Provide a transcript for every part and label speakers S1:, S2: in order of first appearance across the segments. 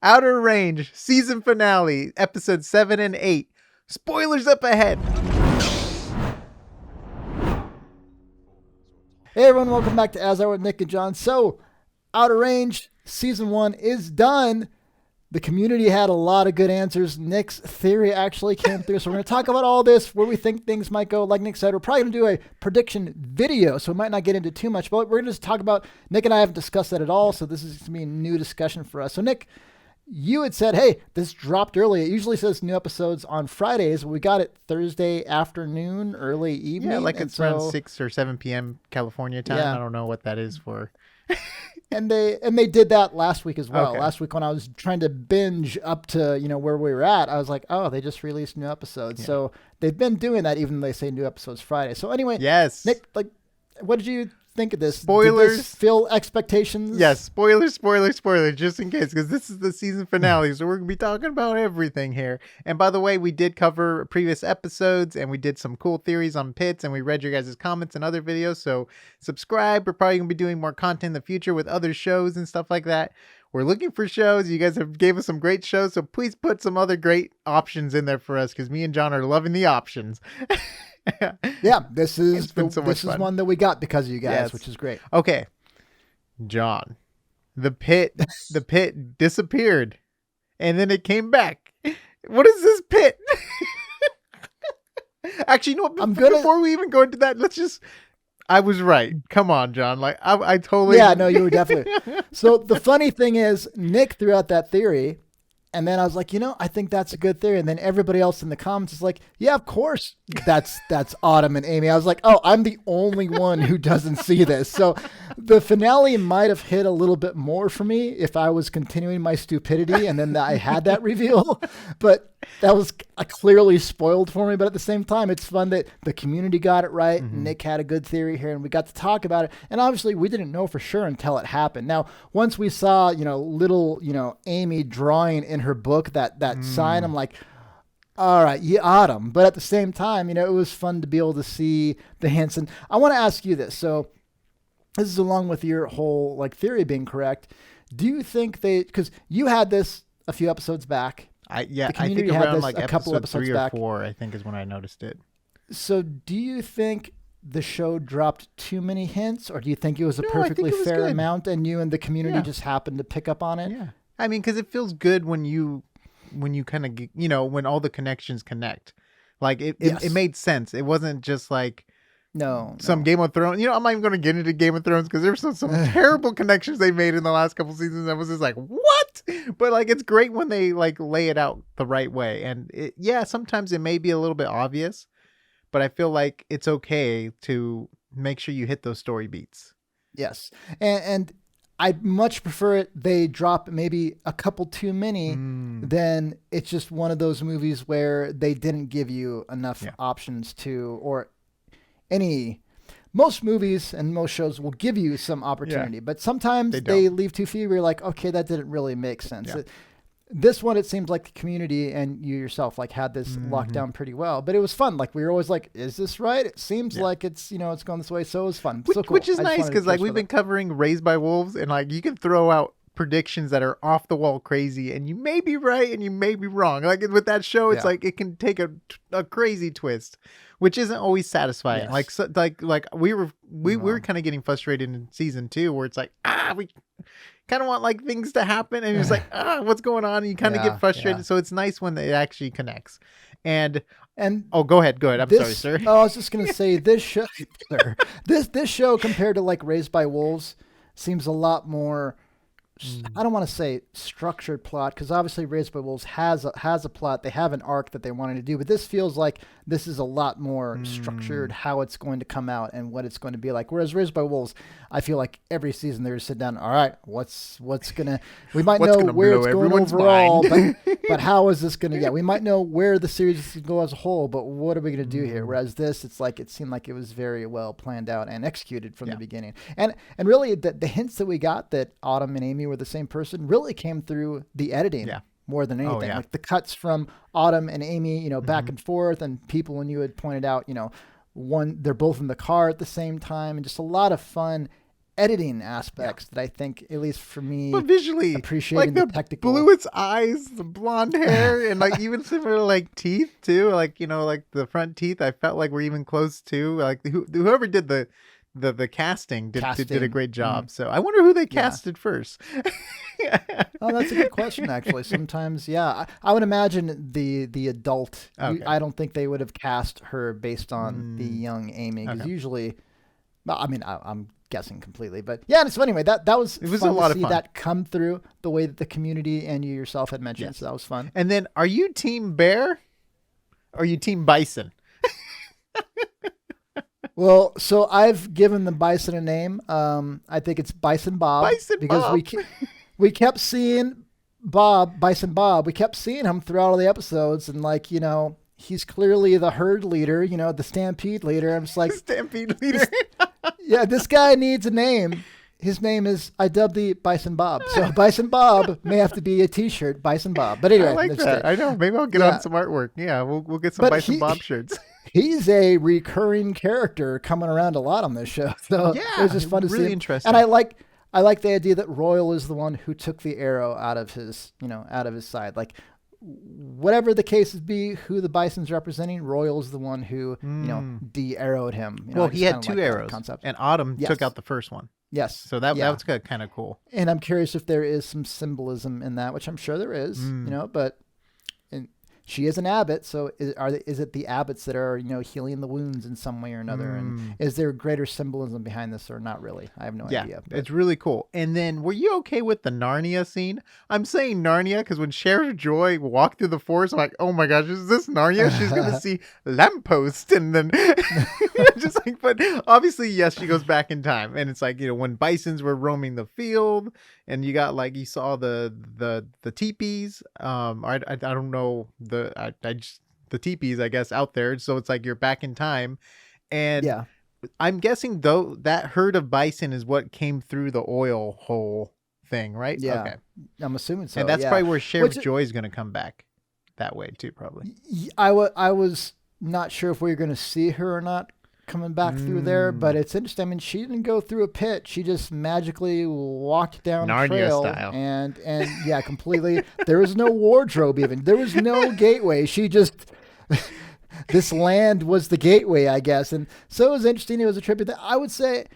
S1: Outer Range, season finale, episode 7 and 8. Spoilers up ahead.
S2: Hey everyone, welcome back to AsArt with Nick and John. So, Outer Range, season 1 is done. The community had a lot of good answers. Nick's theory actually came through. So we're going to talk about all this, where we think things might go. Like Nick said, we're probably going to do a prediction video, so we might not get into too much, but we're going to just talk about, Nick and I haven't discussed that at all, so this is going to be a new discussion for us. So Nick, you had said, hey, this dropped early. It usually says new episodes on Fridays, but we got it Thursday afternoon, early evening.
S1: Yeah, like it's around 6 or 7 p.m. California time. Yeah. I don't know what that is for.
S2: And they did that last week as well.
S1: Okay.
S2: Last week when I was trying to binge up to, where we were at, I was like, oh, they just released new episodes. Yeah. So they've been doing that even though they say new episodes Friday. So anyway,
S1: yes.
S2: Nick, what did you think of this?
S1: Spoilers.
S2: Did this fill expectations?
S1: Yes, spoilers, just in case, because this is the season finale, so we're going to be talking about everything here. And by the way, we did cover previous episodes, and we did some cool theories on pits, and we read your guys' comments and other videos, so subscribe. We're probably going to be doing more content in the future with other shows and stuff like that. We're looking for shows. You guys have gave us some great shows, so please put some other great options in there for us, because me and John are loving the options.
S2: Yeah, this is one that we got because of you guys, yes. Which is great.
S1: Okay, John, the pit disappeared, and then it came back. What is this pit? Actually, you know what? Before we even go into that, I was right. Come on, John. I totally.
S2: Yeah, no, you were definitely. So the funny thing is, Nick threw out that theory. And then I was like, I think that's a good theory. And then everybody else in the comments is like, yeah, of course, that's Autumn and Amy. I was like, oh, I'm the only one who doesn't see this. So the finale might have hit a little bit more for me if I was continuing my stupidity and then I had that reveal. But that was clearly spoiled for me. But at the same time, it's fun that the community got it right. Mm-hmm. Nick had a good theory here and we got to talk about it. And obviously we didn't know for sure until it happened. Now, once we saw, little, Amy drawing in her book that sign, I'm like, all right, yeah, Autumn. But at the same time, it was fun to be able to see the hints. And I want to ask you this. So this is along with your whole theory being correct. Do you think because you had this a few episodes back.
S1: I think around a couple episodes 3 or back. 4, I think is when I noticed it.
S2: So do you think the show dropped too many hints, or do you think it was a perfectly fair amount and you and the community just happened to pick up on it?
S1: Yeah. I mean, because it feels good when you kind of, when all the connections connect. It made sense. It wasn't just some Game of Thrones. I'm not even going to get into Game of Thrones because there's some terrible connections they made in the last couple seasons. I was just like, what? But it's great when they lay it out the right way. And sometimes it may be a little bit obvious, but I feel like it's okay to make sure you hit those story beats.
S2: Yes. And I much prefer it. They drop maybe a couple too many than it's just one of those movies where they didn't give you enough options or most movies and most shows will give you some opportunity, but sometimes they leave too few where you're like, okay, that didn't really make sense. Yeah. This one, it seems like the community and you yourself had this locked down pretty well, but it was fun. We were always like, is this right? It seems like it's, it's going this way. So it was fun. So cool.
S1: Which is nice because we've been covering Raised by Wolves and you can throw out predictions that are off the wall crazy and you may be right and you may be wrong. With that show, it's it can take a crazy twist, which isn't always satisfying. Yes. We were kind of getting frustrated in season 2 where it's we kind of want things to happen and it's what's going on, and you kind of get frustrated. So it's nice when it actually connects. And go ahead. I'm sorry, sir.
S2: I was just gonna say this show, this show compared to Raised by Wolves seems a lot more. I don't want to say structured plot because obviously Raised by Wolves has a plot. They have an arc that they wanted to do, but this feels like this is a lot more structured how it's going to come out and what it's going to be like. Whereas Raised by Wolves, I feel like every season they just sit down. All right, we might know where it's going overall, but how is this going to we might know where the series is going to go as a whole, but what are we going to do here? Whereas this, it seemed like it was very well planned out and executed from the beginning. And really the hints that we got that Autumn and Amy were the same person really came through the editing more than anything. The cuts from Autumn and Amy, back and forth, and people when you had pointed out, they're both in the car at the same time, and just a lot of fun editing aspects that I think, at least for me,
S1: but visually,
S2: appreciating
S1: like
S2: the technical.
S1: bluest eyes, the blonde hair, and like even similar like teeth too. Like like the front teeth, I felt like were even close to. Like whoever did the casting did a great job. So I wonder who they casted first.
S2: Oh, that's a good question, actually. Sometimes, I would imagine the adult.
S1: Okay.
S2: I don't think they would have cast her based on the young Amy, because usually, I mean, I'm guessing completely, but so anyway, that was
S1: it was
S2: fun
S1: a lot
S2: to
S1: of
S2: see
S1: fun.
S2: That come through the way that the community and you yourself had mentioned. Yes. So that was fun.
S1: And then, are you Team Bear? Or are you Team Bison?
S2: Well, so I've given the bison a name. I think it's Bison Bob. Because Bob. we kept seeing Bison Bob. We kept seeing him throughout all the episodes, and like, he's clearly the herd leader, the stampede leader. I'm just like,
S1: stampede leader.
S2: This guy needs a name. His name is, I dubbed the Bison Bob. So Bison Bob may have to be a T-shirt, Bison Bob. But anyway,
S1: I like that. I know. Maybe I'll get on some artwork. Yeah, we'll get some Bison Bob shirts.
S2: He's a recurring character coming around a lot on this show. So it was just fun to see.
S1: Really interesting.
S2: And I like the idea that Royal is the one who took the arrow out of his side. Like, whatever the cases be, who the Bison's representing, Royal is the one who, de-arrowed him.
S1: Well, he had two arrows, and Autumn took out the first one.
S2: Yes.
S1: So that was kind of cool.
S2: And I'm curious if there is some symbolism in that, which I'm sure there is, but she is an abbot. So is it the abbots that are, healing the wounds in some way or another? And is there greater symbolism behind this or not really? I have no idea.
S1: But it's really cool. And then, were you okay with the Narnia scene? I'm saying Narnia because when Sheriff Joy walked through the forest, I'm like, oh my gosh, is this Narnia? She's going to see lamppost. And then just like, but obviously, yes, she goes back in time. And it's like, when bisons were roaming the field and you got like, you saw the teepees. I don't know the teepees, I guess, out there. So it's like you're back in time. And I'm guessing though that herd of bison is what came through the oil hole thing, right?
S2: Yeah.
S1: Okay.
S2: I'm assuming so.
S1: And that's probably where Sheriff Joy is going to come back that way too, probably.
S2: I was not sure if we were going to see her or not coming back through there, but it's interesting. I mean, she didn't go through a pit. She just magically walked down
S1: Narnia
S2: trail
S1: style.
S2: And completely. There was no wardrobe even. There was no gateway. She just this land was the gateway, I guess. And so it was interesting. It was a tribute that I would say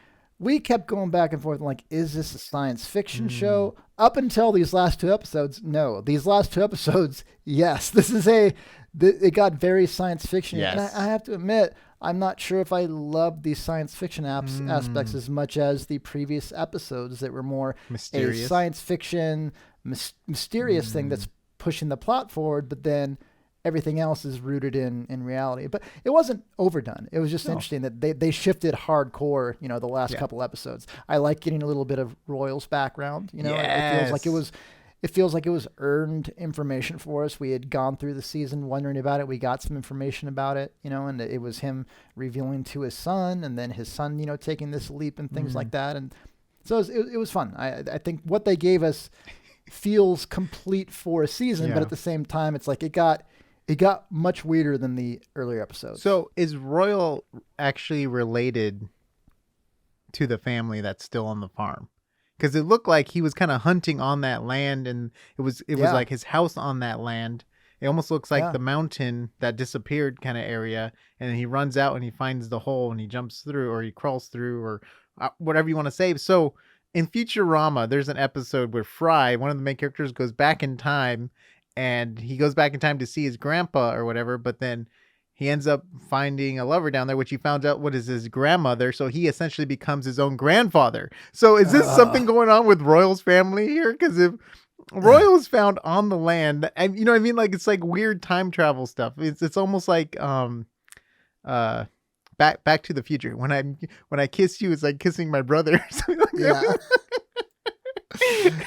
S2: we kept going back and forth like, is this a science fiction show? Up until these last two episodes, no. These last two episodes, yes. This is it got very science fiction.
S1: Yes.
S2: And I have to admit, I'm not sure if I love the science fiction aspects as much as the previous episodes that were more
S1: mysterious.
S2: A science fiction, mysterious thing that's pushing the plot forward, but then everything else is rooted in reality. But it wasn't overdone. It was just interesting that they shifted hardcore, the last couple episodes. I like getting a little bit of Royal's background. It feels like it was earned information for us. We had gone through the season wondering about it. We got some information about it, and it was him revealing to his son, and then his son, taking this leap and things like that. And so it was fun. I think what they gave us feels complete for a season, but at the same time, it's like it got much weirder than the earlier episodes.
S1: So is Royal actually related to the family that's still on the farm? Because it looked like he was kind of hunting on that land, and it was like his house on that land. It almost looks like the mountain that disappeared kind of area, and he runs out and he finds the hole and he jumps through, or he crawls through, or whatever you want to say. So in Futurama, there's an episode where Fry, one of the main characters, goes back in time, and he goes back in time to see his grandpa or whatever, but then he ends up finding a lover down there, which he found out what is his grandmother. So he essentially becomes his own grandfather. So is this something going on with Royal's family here? Because if Royal is found on the land, and you know what I mean? Like, it's like weird time travel stuff. It's almost like Back to the Future. When I kiss you, it's like kissing my brother.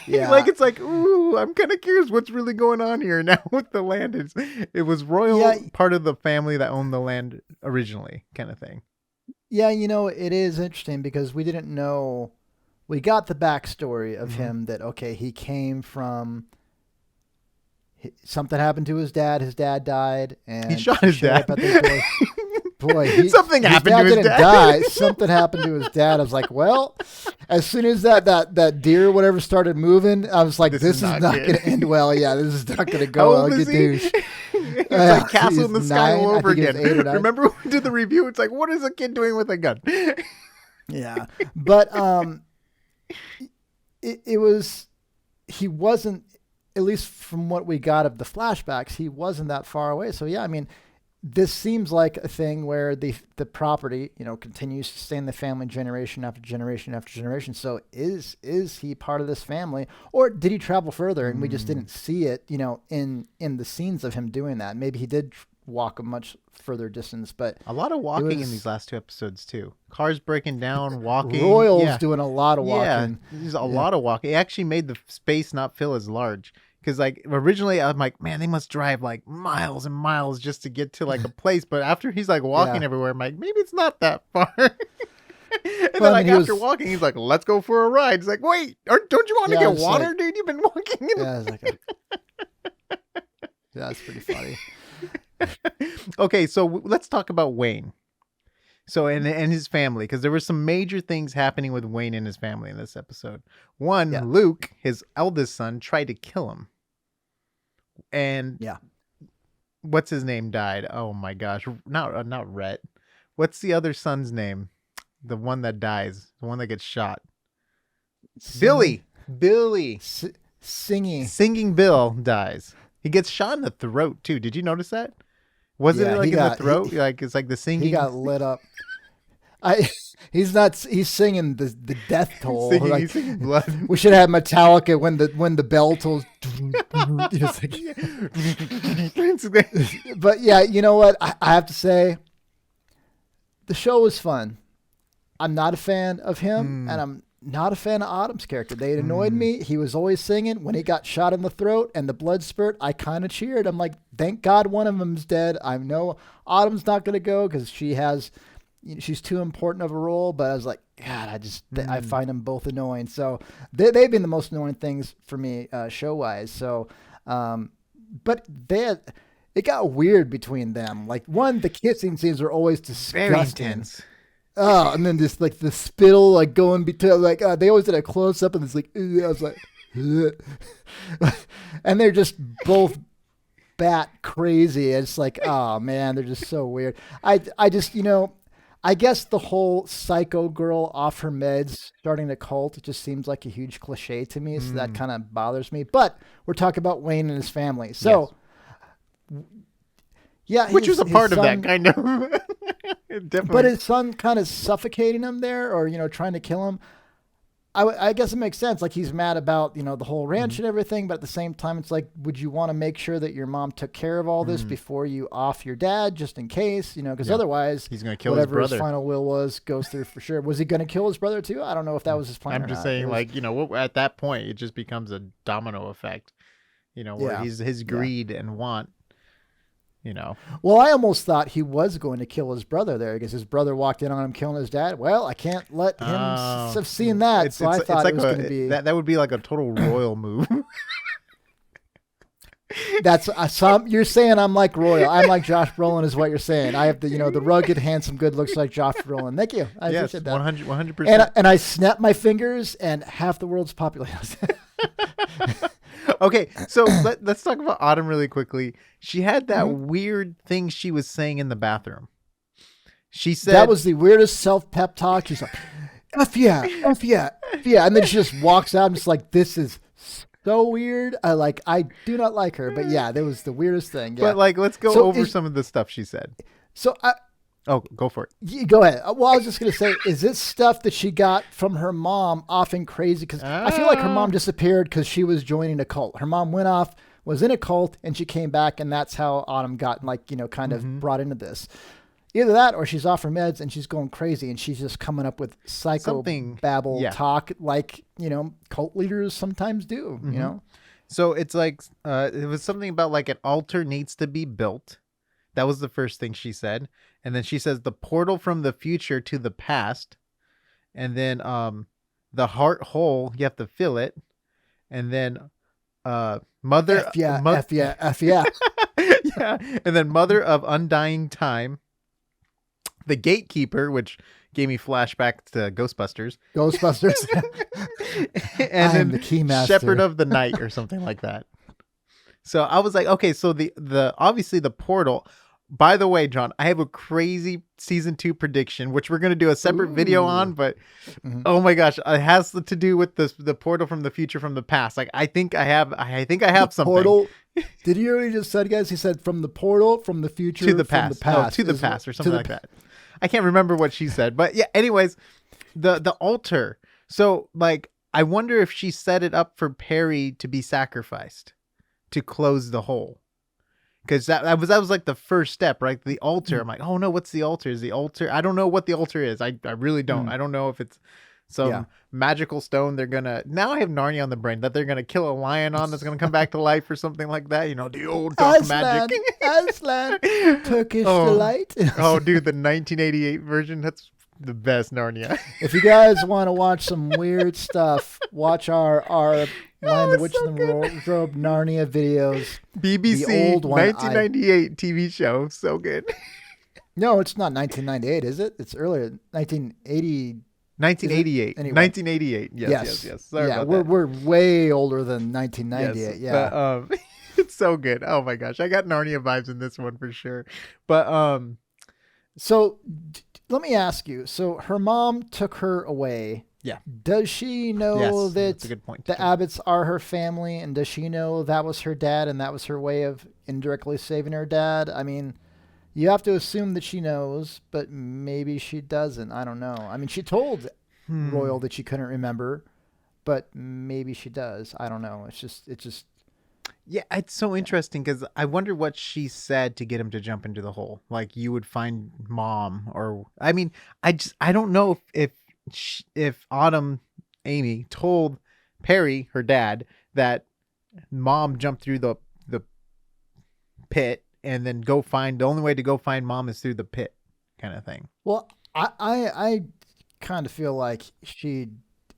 S2: Yeah.
S1: Like, it's like, ooh, I'm kind of curious what's really going on here now with the land. It was Royal, part of the family that owned the land originally, kind of thing.
S2: Yeah, it is interesting because we didn't know. We got the backstory of him that, okay, he came from, something happened to his dad. His dad died. And
S1: he shot his dad.
S2: boy,
S1: something happened to his
S2: didn't
S1: dad.
S2: Die. Something happened to his dad. I was like, well, as soon as that deer or whatever started moving, I was like, this is not going to end well. Yeah, this is not going to go well. Good douche.
S1: It's like Castle in the Sky all over again.
S2: Remember
S1: when we did the review? It's like, what is a kid doing with a gun?
S2: Yeah, but he wasn't, at least from what we got of the flashbacks, he wasn't that far away. So yeah, I mean, this seems like a thing where the property, continues to stay in the family generation after generation after generation. So is he part of this family, or did he travel further and we just didn't see it, in the scenes of him doing that? Maybe he did walk a much further distance, but
S1: a lot of walking in these last 2 episodes too. Cars breaking down, walking.
S2: Royal's doing a lot of walking.
S1: Yeah, there's a lot of walking. It actually made the space not feel as large. Because like originally I'm like, man, they must drive like miles and miles just to get to like a place. But after he's like walking everywhere, I'm like, maybe it's not that far. And then after walking, he's like, let's go for a ride. It's like, wait, don't you want to get water, dude? You've been walking.
S2: That's pretty funny.
S1: Okay, so let's talk about Wayne. So and his family, because there were some major things happening with Wayne and his family in this episode. One, Luke, his eldest son, tried to kill him. And what's his name died? Oh my gosh, not Rhett. What's the other son's name? The one that dies, the one that gets shot. Billy. Singing Bill dies. He gets shot in the throat too. Did you notice that? Wasn't it like in the throat? It's like the singing.
S2: He got lit up. He's singing the death toll.
S1: He's singing blood.
S2: We should have Metallica when the bell tolls. But yeah, you know what? I have to say, the show was fun. I'm not a fan of him, and I'm not a fan of Autumn's character. They annoyed me. He was always singing. When he got shot in the throat and the blood spurt, I kind of cheered. I'm like, thank God one of them's dead. I know Autumn's not going to go because she's too important of a role, but I was like, God, I find them both annoying. So they've been the most annoying things for me, show wise. So, but it got weird between them. Like the kissing scenes were always disgusting.
S1: Very intense.
S2: Oh, and then just like the spittle, like going between, like they always did a close up, and it's like, I was like, and they're just both bat crazy. It's like, oh man, they're just so weird. I just, I guess the whole psycho girl off her meds starting a cult, it just seems like a huge cliche to me. So that kind of bothers me. But we're talking about Wayne and his family. So, yeah.
S1: Which was a part of that, kind of. Definitely.
S2: But his son kind of suffocating him there, or, trying to kill him. I guess it makes sense. Like, he's mad about, the whole ranch and everything. But at the same time, it's like, would you want to make sure that your mom took care of all this before you off your dad, just in case, because otherwise
S1: he's going to kill
S2: whatever
S1: his brother.
S2: His final will goes through for sure. Was he going to kill his brother too? I don't know if that was his plan.
S1: I'm just saying, at that point, it just becomes a domino effect, where his greed and want.
S2: Well, I almost thought he was going to kill his brother there because his brother walked in on him killing his dad. Well, I can't let him have seen that. So I thought it was going to be
S1: that would be like a total royal move.
S2: That's you're saying I'm like Royal. I'm like Josh Brolin is what you're saying. I have the the rugged, handsome, good looks like Josh Brolin. Thank you. I appreciate that.
S1: 100%.
S2: And I snap my fingers and half the world's population.
S1: Okay, so let's talk about Autumn really quickly. She had that weird thing she was saying in the bathroom. She said
S2: that was the weirdest self-pep talk. She's like, F yeah, F yeah, F yeah. And then she just walks out and just like, this is so weird. I do not like her. But yeah, that was the weirdest thing. Yeah.
S1: But let's go over some of the stuff she said.
S2: So
S1: go for it.
S2: Go ahead. Well, I was just going to say, is this stuff that she got from her mom often crazy? Because I feel like her mom disappeared because she was joining a cult. Her mom went off, was in a cult, and she came back, and that's how Autumn got kind of brought into this. Either that, or she's off her meds and she's going crazy, and she's just coming up with babble talk like cult leaders sometimes do.
S1: So it's like it was something about like an altar needs to be built. That was the first thing she said. And then she says the portal from the future to the past. And then the heart hole, you have to fill it. And then mother.
S2: F yeah.
S1: Yeah. And then mother of undying time. the gatekeeper, which gave me flashbacks to Ghostbusters.
S2: Ghostbusters.
S1: And
S2: I am
S1: then
S2: the keymaster.
S1: Shepherd of the Night or something like that. So I was like, okay, so the obviously the portal. By the way, John, I have a crazy season 2 prediction, which we're gonna do a separate video on. But oh my gosh, it has to do with the portal from the future, from the past. Like I think I have something.
S2: Portal. Did you already just said, guys? He said from the portal, from the future
S1: to the past. No, to the past or something like that. I can't remember what she said, but yeah. Anyways, the altar. So like, I wonder if she set it up for Perry to be sacrificed to close the hole. Because that was like the first step, right? The altar. I'm like, oh no, what's the altar? Is the altar? I don't know what the altar is. I really don't. I don't know if it's some magical stone they're gonna. Now I have Narnia on the brain that they're gonna kill a lion on that's gonna come back to life or something like that. You know, the old dark magic.
S2: Aslan, Turkish delight.
S1: Oh, dude, the 1988 version. That's the best Narnia.
S2: If you guys want to watch some weird stuff, watch our Lion, the Witch, and the Wardrobe Narnia videos.
S1: BBC, the old one, 1998 TV show. So good.
S2: No, it's not 1998, is it? It's earlier. 1980.
S1: 1988.
S2: Anyway.
S1: 1988. Yes. Sorry about that.
S2: We're way older than 1998.
S1: Yes, but it's so good. Oh my gosh, I got Narnia vibes in this one for sure. But
S2: so let me ask you. So her mom took her away.
S1: Yeah.
S2: Does she know that
S1: that's a good point,
S2: the Abbotts are her family, and does she know that was her dad and that was her way of indirectly saving her dad? I mean, you have to assume that she knows, but maybe she doesn't. I don't know. I mean, she told Royal that she couldn't remember, but maybe she does. I don't know. It's just.
S1: Yeah, it's so interesting because I wonder what she said to get him to jump into the hole. Like, you would find mom, or I mean, I don't know if Autumn Amy told Perry, her dad, that mom jumped through the pit and then the only way to go find mom is through the pit, kind of thing.
S2: Well, I kind of feel like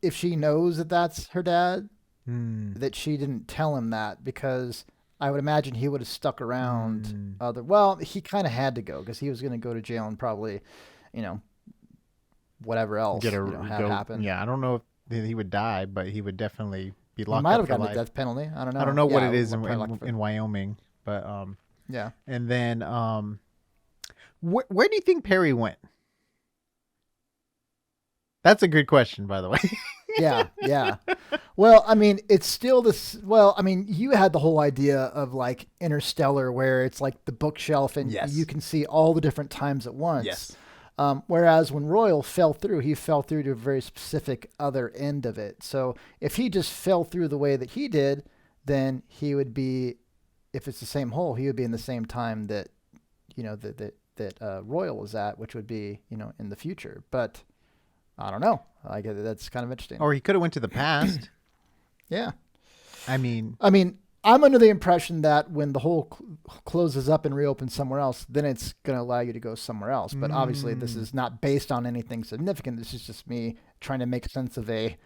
S2: if she knows that that's her dad, that she didn't tell him that, because I would imagine he would have stuck around. Well, he kind of had to go because he was going to go to jail and probably, whatever else had happened.
S1: Yeah, I don't know if he would die, but he would definitely be locked up.
S2: He might have
S1: for
S2: gotten
S1: life.
S2: a death penalty. I don't know.
S1: I don't know what it is in Wyoming, but
S2: yeah.
S1: And then where do you think Perry went? That's a good question, by the way.
S2: Yeah. Well, I mean, it's still this. Well, I mean, you had the whole idea of like Interstellar, where it's like the bookshelf and you can see all the different times at once.
S1: Yes.
S2: Whereas when Royal fell through, he fell through to a very specific other end of it. So if he just fell through the way that he did, then he would be, if it's the same hole, he would be in the same time that, that Royal was at, which would be, in the future. But I don't know. I guess that's kind of interesting.
S1: Or he could have went to the past.
S2: Yeah.
S1: I mean,
S2: I'm under the impression that when the hole closes up and reopens somewhere else, then it's going to allow you to go somewhere else. But obviously this is not based on anything significant. This is just me trying to make sense of a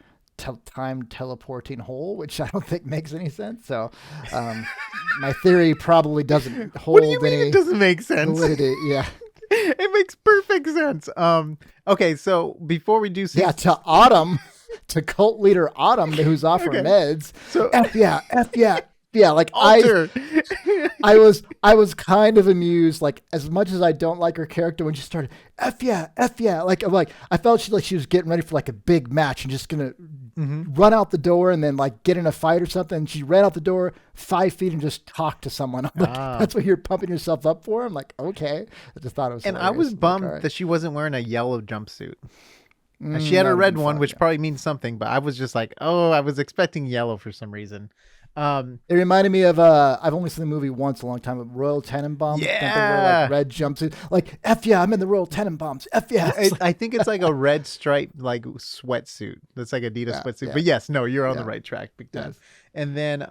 S2: time teleporting hole, which I don't think makes any sense. So my theory probably doesn't hold
S1: what do you mean
S2: any
S1: it doesn't make sense?
S2: validity. Yeah.
S1: It makes perfect sense. Okay, so before we do
S2: to Autumn, to cult leader Autumn, who's off her meds.
S1: So
S2: F yeah, like
S1: Alter.
S2: I was kind of amused, like as much as I don't like her character when she started F yeah, like I felt she was getting ready for like a big match and just gonna run out the door and then like get in a fight or something. And she ran out the door 5 feet and just talked to someone. I'm like, that's what you're pumping yourself up for? I'm like, okay. I just thought it was
S1: and
S2: hilarious.
S1: I was bummed that she wasn't wearing a yellow jumpsuit. She had a red one, which probably means something, but I was just like, I was expecting yellow for some reason.
S2: It reminded me of I've only seen the movie once a long time, of Royal Tenenbaums.
S1: Yeah,
S2: they wear like red jumpsuit. Like F yeah, I'm in the Royal Tenenbaums. F yeah.
S1: I think it's like a red striped like sweatsuit. That's like Adidas sweatsuit.
S2: Yeah.
S1: But yes, no, you're on the right track, big time.
S2: Yes.
S1: And then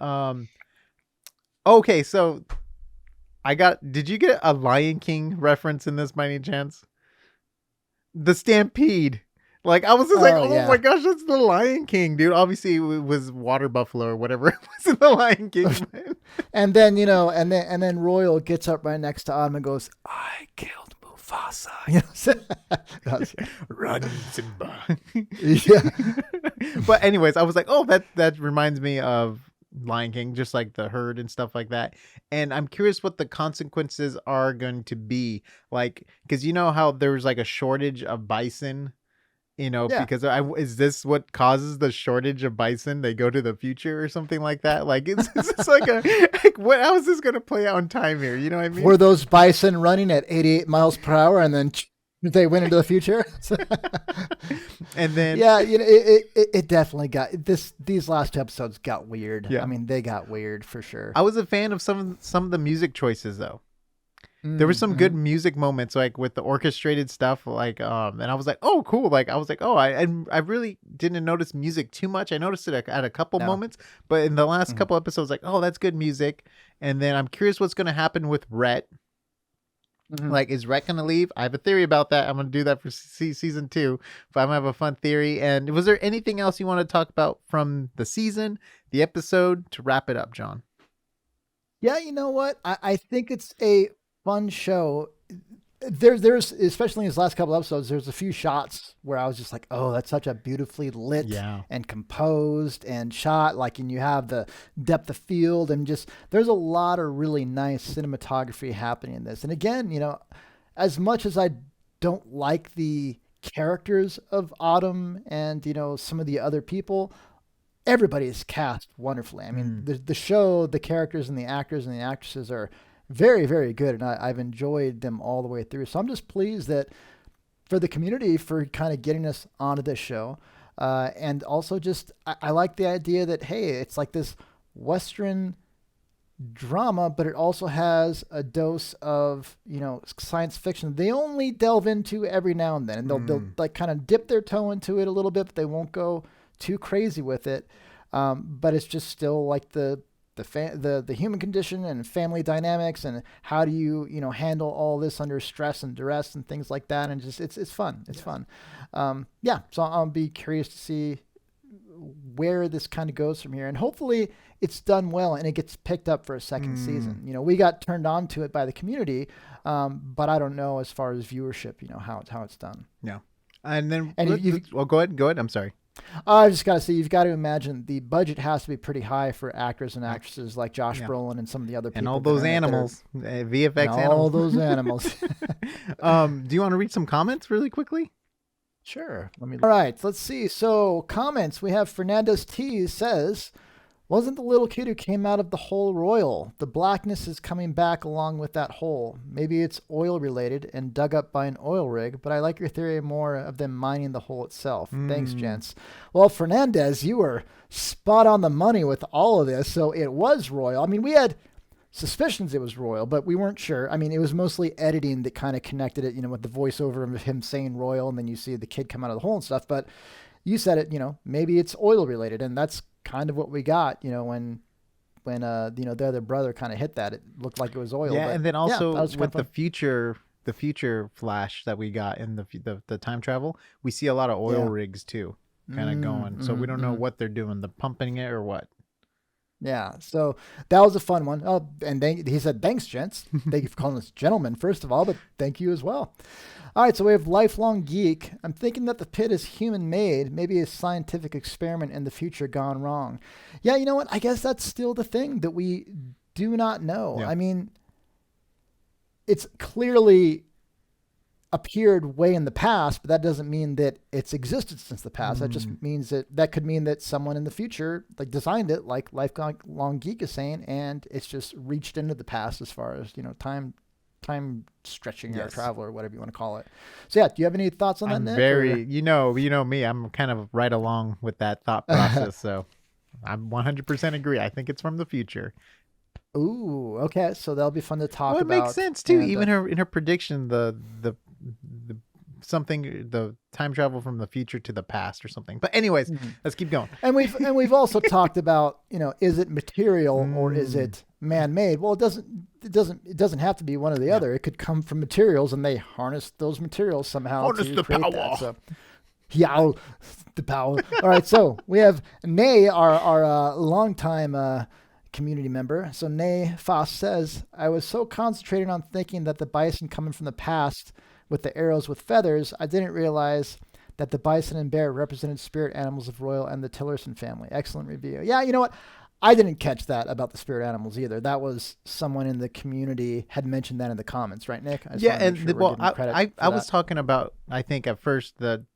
S1: okay, so did you get a Lion King reference in this by any chance? The Stampede. Like I was just my gosh, that's the Lion King, dude. Obviously it was water buffalo or whatever it was in the Lion King.
S2: And then and then Royal gets up right next to Autumn and goes, "I killed Mufasa." Mufasa.
S1: Run, Simba.
S2: Yeah.
S1: But anyways, I was like, oh, that reminds me of Lion King, just like the herd and stuff like that. And I'm curious what the consequences are going to be. Like, because you know how there was like a shortage of bison,
S2: Yeah.
S1: because is this what causes the shortage of bison? They go to the future or something like that. Like, is this like how is this going to play out in time here? You know what I mean?
S2: Were those bison running at 88 miles per hour and then they went into the future?
S1: And then,
S2: yeah, it definitely got these last two episodes got weird.
S1: Yeah.
S2: I mean, they got weird for sure.
S1: I was a fan of some of the music choices though. There were some good music moments, like with the orchestrated stuff, like and I was like, oh, cool. Like I was like, oh, I really didn't notice music too much. I noticed it at a couple moments, but in the last couple episodes, like, oh, that's good music. And then I'm curious what's going to happen with Rhett. Like, is Rhett gonna leave? I have a theory about that. I'm gonna do that for season 2, but I'm gonna have a fun theory. And was there anything else you want to talk about from the season, the episode, to wrap it up, John?
S2: Yeah, you know what? I think it's a fun show. There's especially in his last couple episodes, there's a few shots where I was just like, oh, that's such a beautifully lit and composed and shot. Like, and you have the depth of field and just there's a lot of really nice cinematography happening in this. And again, as much as I don't like the characters of Autumn and some of the other people, everybody is cast wonderfully. I mean, the show, the characters and the actors and the actresses are very, very good, and I've enjoyed them all the way through. So I'm just pleased that for the community for kind of getting us onto this show, and also just I like the idea that hey, it's like this Western drama, but it also has a dose of science fiction. They only delve into every now and then, and they'll like kind of dip their toe into it a little bit, but they won't go too crazy with it. But it's just still like the human condition and family dynamics and how do you handle all this under stress and duress and things like that, and just it's fun. It's fun. So I'll be curious to see where this kind of goes from here, and hopefully it's done well and it gets picked up for a second season. We got turned on to it by the community, but I don't know as far as viewership how it's done.
S1: Yeah. And then go ahead, I'm sorry.
S2: I just got to say, you've got to imagine the budget has to be pretty high for actors and actresses like Josh Brolin and some of the other people.
S1: And all those animals, VFX animals.
S2: All those animals.
S1: Do you want to read some comments really quickly?
S2: Sure. All right, let's see. So comments, we have Fernandez T says, wasn't the little kid who came out of the hole royal? The blackness is coming back along with that hole. Maybe it's oil related and dug up by an oil rig, but I like your theory more of them mining the hole itself. Thanks, gents. Well, Fernandez, you were spot on the money with all of this. So it was royal. I mean, we had suspicions it was royal, but we weren't sure. I mean, it was mostly editing that kind of connected it, with the voiceover of him saying royal, and then you see the kid come out of the hole and stuff. But you said it, maybe it's oil related, and that's kind of what we got, when the other brother kind of hit that, it looked like it was oil.
S1: Yeah,
S2: but
S1: and then also with the future flash that we got in the time travel, we see a lot of oil rigs too, kind of going. So we don't know what they're doing, the pumping it or what.
S2: Yeah, so that was a fun one. Oh, and he said, thanks, gents. Thank you for calling us gentlemen, first of all, but thank you as well. All right, so we have Lifelong Geek. I'm thinking that the pit is human-made, maybe a scientific experiment in the future gone wrong. Yeah, you know what? I guess that's still the thing that we do not know. Yeah. I mean, it's clearly appeared way in the past, but that doesn't mean that it's existed since the past. That just means that could mean that someone in the future like designed it, like Lifelong Geek is saying, and it's just reached into the past as far as time stretching or travel or whatever you want to call it. So yeah, do you have any thoughts on that, Nick?
S1: Very, you know me, I'm kind of right along with that thought process. So I'm 100% agree. I think it's from the future.
S2: Ooh, okay. So that'll be fun to talk about.
S1: Well, it makes sense too. Even in her prediction, the time travel from the future to the past or something. But anyways, let's keep going.
S2: And we've also talked about, is it material or is it man-made? Well, it doesn't have to be one or the other. It could come from materials, and they harness those materials somehow.
S1: Harness the power.
S2: That. So, yeah, the power. All right, so we have Nay, our longtime community member. So Nay Foss says, I was so concentrated on thinking that the bison coming from the past with the arrows with feathers, I didn't realize that the bison and bear represented spirit animals of Royal and the Tillerson family. Excellent review. Yeah, you know what? I didn't catch that about the spirit animals either. That was someone in the community had mentioned that in the comments, right, Nick?
S1: I was talking about, I think at first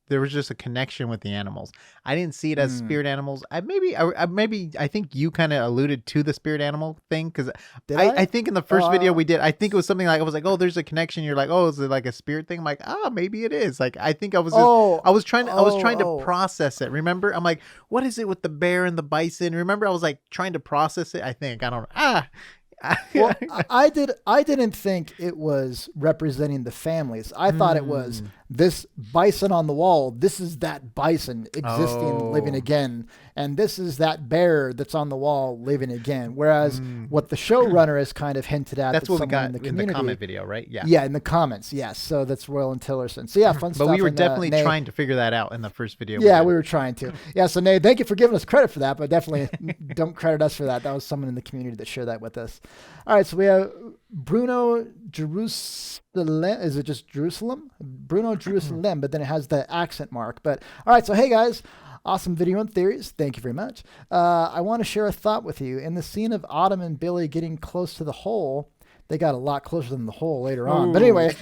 S1: there was just a connection with the animals. I didn't see it as spirit animals. I think you kind of alluded to the spirit animal thing, because I think in the first video we did, I think it was something like, I was like, oh, there's a connection. You're like, oh, is it like a spirit thing? I'm like, maybe it is. Like, I think I was trying to process it. Remember, I'm like, what is it with the bear and the bison? Remember, I was like trying to process it. I think, I don't know.
S2: Well, I didn't think it was representing the families. I thought it was this bison on the wall. This is that bison existing, living again. And this is that bear that's on the wall living again. Whereas what the showrunner has kind of hinted at.
S1: That's what we got in the comment video, right? Yeah.
S2: Yeah, in the comments. Yes. So that's Royal and Tillerson. So yeah, fun stuff.
S1: But we were definitely trying to figure that out in the first video.
S2: Yeah, we were trying to. Yeah. So Nate, thank you for giving us credit for that, but definitely don't credit us for that. That was someone in the community that shared that with us. All right. So we have Bruno Jerusalem. Is it just Jerusalem? Bruno Jerusalem, but then it has the accent mark. But all right. So, hey guys, awesome video and theories. Thank you very much. I want to share a thought with you. In the scene of Autumn and Billy getting close to the hole, they got a lot closer than the hole later on. But anyway,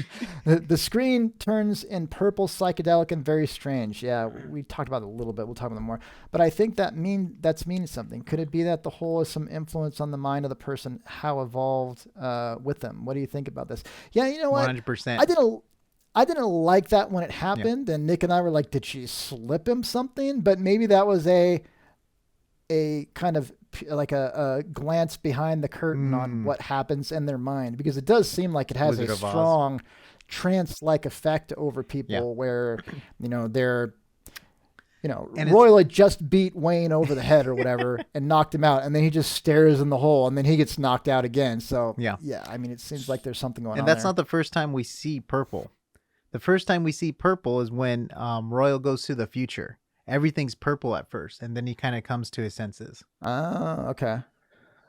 S2: the screen turns in purple, psychedelic, and very strange. Yeah, we talked about it a little bit. We'll talk about it more. But I think that's meaning something. Could it be that the hole is some influence on the mind of the person, how evolved with them? What do you think about this? Yeah, you know what?
S1: 100%.
S2: I didn't like that when it happened, and Nick and I were like, did she slip him something? But maybe that was a kind of like a glance behind the curtain on what happens in their mind, because it does seem like it has a strong trance-like effect over people where, they're, and Royal had just beat Wayne over the head or whatever and knocked him out, and then he just stares in the hole, and then he gets knocked out again. So yeah, I mean, it seems like there's something going on.
S1: And that's not the first time we see purple. The first time we see purple is when Royal goes to the future. Everything's purple at first, and then he kind of comes to his senses.
S2: Oh, okay.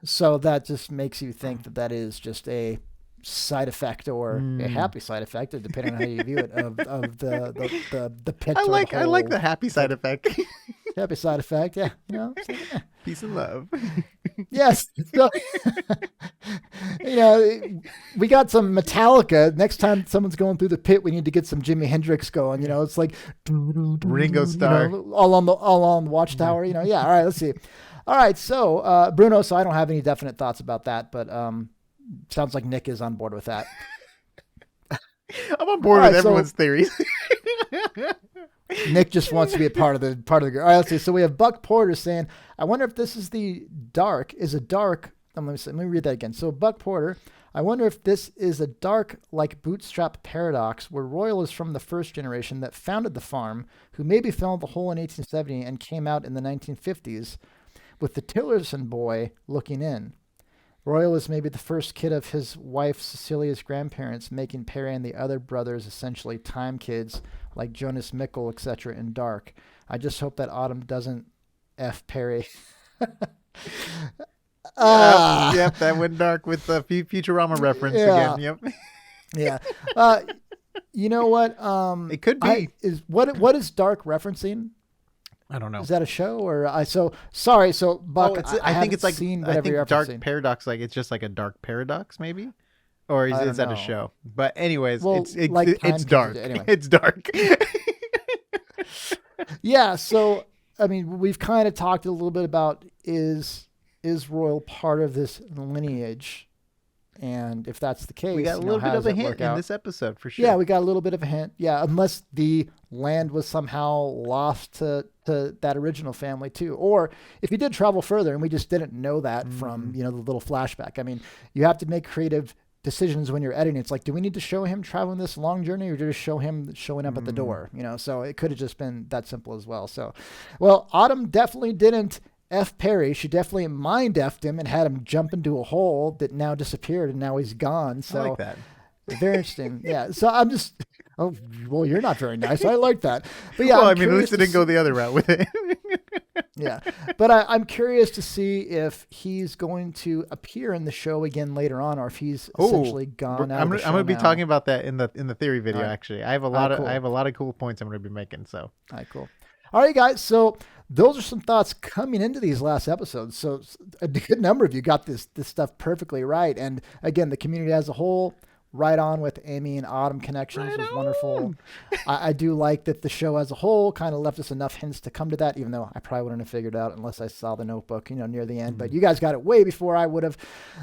S2: So that just makes you think that is just a side effect or a happy side effect, depending on how you view it, of the pit.
S1: I like the happy side effect.
S2: Happy side effect, yeah.
S1: Peace and love.
S2: Yes. So, we got some Metallica. Next time someone's going through the pit, we need to get some Jimi Hendrix going. It's like
S1: Ringo Starr,
S2: all on the Watchtower. Yeah. All right. Let's see. All right. So Bruno. So I don't have any definite thoughts about that, but sounds like Nick is on board with that.
S1: I'm on board with everyone's theories.
S2: Nick just wants to be a part of the group. All right, let's see. So we have Buck Porter saying, I wonder if this is let me read that again. So Buck Porter, I wonder if this is a dark like bootstrap paradox where Royal is from the first generation that founded the farm, who maybe fell in the hole in 1870 and came out in the 1950s, with the Tillerson boy looking in. Royal is maybe the first kid of his wife Cecilia's grandparents, making Perry and the other brothers essentially time kids like Jonas Mickle, etc. in Dark. I just hope that Autumn doesn't F Perry.
S1: Yep, that went dark with the Futurama reference again. Yep.
S2: Yeah. You know what?
S1: It could be.
S2: What is Dark referencing?
S1: I don't know.
S2: Is that a show or sorry. So Buck,
S1: I think it's like
S2: seen
S1: I think Dark
S2: referencing.
S1: Paradox, like it's just like a dark paradox, maybe, or is that a show? But anyways, it's dark. Anyway. It's dark.
S2: Yeah. So I mean, we've kind of talked a little bit about is Royal part of this lineage, and if that's the case,
S1: we got a little bit of a hint in this episode for sure.
S2: Yeah, we got a little bit of a hint. Yeah, unless the land was somehow lost to that original family too, or if he did travel further and we just didn't know that from the little flashback. I mean, you have to make creative decisions when you're editing. It's like, do we need to show him traveling this long journey, or just show him showing up at the door? So it could have just been that simple as well. So, well, Autumn definitely didn't F Perry. She definitely mind F'd him and had him jump into a hole that now disappeared, and now he's gone. So
S1: I like that.
S2: Very interesting. Yeah. So I'm just, oh, well, you're not very nice. I like that. But yeah,
S1: well, I mean, at least it didn't go the other route with it.
S2: Yeah, but I'm curious to see if he's going to appear in the show again later on, or if he's essentially gone out.
S1: I'm
S2: of the show
S1: going to be
S2: now.
S1: talking about that in the theory video.
S2: All right.
S1: Actually, I have a
S2: All right,
S1: lot of
S2: cool.
S1: I have a lot of cool points I'm going to be making. So,
S2: All right, cool. All right, guys. So those are some thoughts coming into these last episodes. So a good number of you got this stuff perfectly right, and again, the community as a whole. Right on with Amy and Autumn connections was wonderful. I do like that the show as a whole kind of left us enough hints to come to that, even though I probably wouldn't have figured out unless I saw the Notebook, near the end. But you guys got it way before I would have.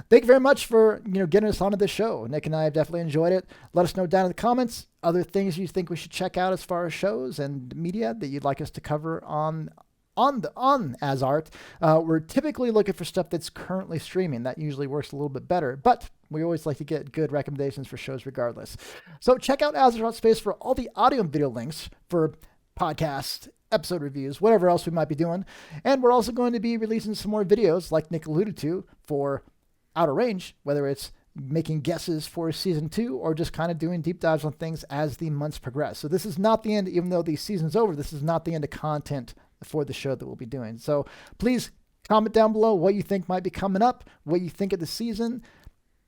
S2: Thank you very much for getting us onto this show. Nick and I have definitely enjoyed it. Let us know down in the comments other things you think we should check out as far as shows and media that you'd like us to cover on AsArt. We're typically looking for stuff that's currently streaming. That usually works a little bit better, but we always like to get good recommendations for shows regardless. So check out AsArt Space for all the audio and video links for podcasts, episode reviews, whatever else we might be doing. And we're also going to be releasing some more videos, like Nick alluded to, for Outer Range, whether it's making guesses for season 2 or just kind of doing deep dives on things as the months progress. So this is not the end, even though the season's over, this is not the end of content for the show that we'll be doing. So please comment down below what you think might be coming up, what you think of the season.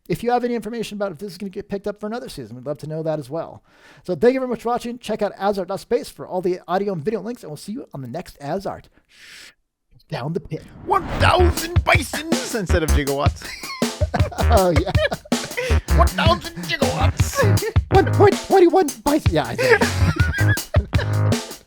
S2: If you have any information about if this is going to get picked up for another season, we'd love to know that as well. So thank you very much for watching. Check out AsArt.space for all the audio and video links, and we'll see you on the next AsArt. Down the pit.
S1: 1,000 bisons instead of gigawatts.
S2: Oh, yeah.
S1: 1,000 gigawatts.
S2: 1.21 bison. Yeah, I did.